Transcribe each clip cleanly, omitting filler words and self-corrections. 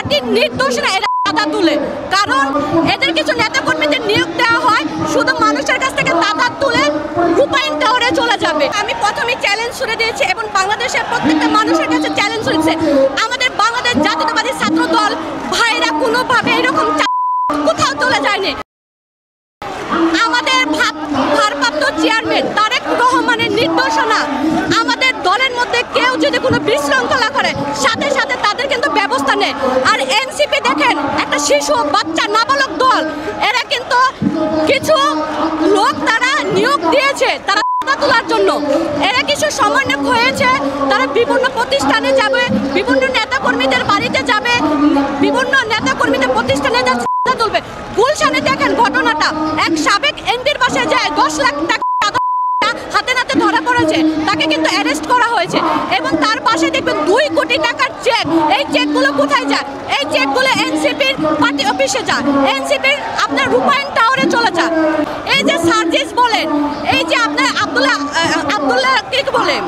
পার্টির নির্দোষরা এরা চাঁদা তুলে, কারণ এদের কিছু নেতাকর্মীদের নিয়োগ দেওয়া হয় শুধু মানুষের কাছ থেকে চাঁদা তুলে রূপায়ণ টাওয়ারে চলে যাবে। আমি প্রথমে চ্যালেঞ্জ ছুড়ে দিয়েছি এবং বাংলাদেশের প্রত্যেকটা মানুষের কাছে চ্যালেঞ্জ ছুড়েছে, আমাদের বাংলাদেশ জাতীয়তাবাদী ছাত্র দল ভাইরা কোনোভাবে এরকম কোথাও চলে যায়নি। আমাদের ভারপ্রাপ্ত চেয়ারম্যান তারেক রহমানের নির্দেশনা, আমাদের দলের মধ্যে কেউ যদি কোনো বিশৃঙ্খলা করে সাথে সাথে তাদের কিন্তু ব্যবস্থা নেয়। আর এনসিপি দেখেন, একটা শিশু বাচ্চা নাবালক দল, এরা কিন্তু কিছু লোক তারা নিয়োগ দিয়েছে তারা তোলার জন্য, এরা কিছু সমন্বয়ক হয়েছে, তারা বিভিন্ন প্রতিষ্ঠানে যাবে, বিভিন্ন নেতাকর্মীদের বাড়িতে যাবে, বিভিন্ন নেতাকর্মীদের প্রতিষ্ঠানে তুলবে। গুলশানে দেখেন ঘটনাটা, এক সাবেক এমপির বাসায় যায় 10 লাখ টাকা হাতে নাতে ধরা পড়েছে, তাকে কিন্তু অ্যারেস্ট করা হয়েছে এবং তার পাশে দেখবেন 2 কোটি টাকার চেক। এই চেকগুলো কোথায় যায়? এই চেকগুলো এনসিপির পার্টি অফিসে যায়, এনসিপির আপনার রূপায়ণ টাওয়ারে চলে যায়। এই যে সার্জিস বলেন, এই যে আপনার আব্দুল্লাহ কে বলেন,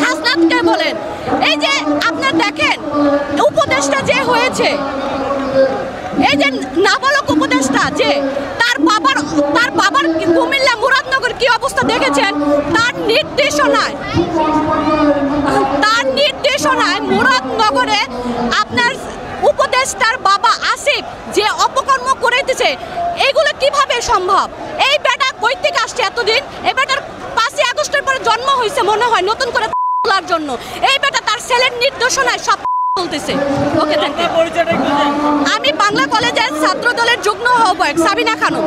হাসনাতকে বলেন, এই যে আপনার দেখেন উপদেষ্টা যে হয়েছে, এই যে নাবালক উপদেষ্টা যে তার বাবার কুমিল্লা মুরাদনগর কি অবস্থা দেখেছেন? তার নির্দেশনায় মুরাদনগরে আপনার উপদেষ্টার বাবা আসিফ যে অপকর্ম করেছে, এগুলো কিভাবে সম্ভব? এই বেটা কই থেকে আসছে এতদিন? এই বেটার 5ই আগস্টের পরে জন্ম হয়েছে মনে হয় নতুন করে তোলার জন্য। এই বেটা তার ছেলের নির্দেশনায় সব চলতেছে। ওকে, আমি বাংলা কলেজের ছাত্র দলের যুগ্ম আহ্বায়ক সাবিনা খানম।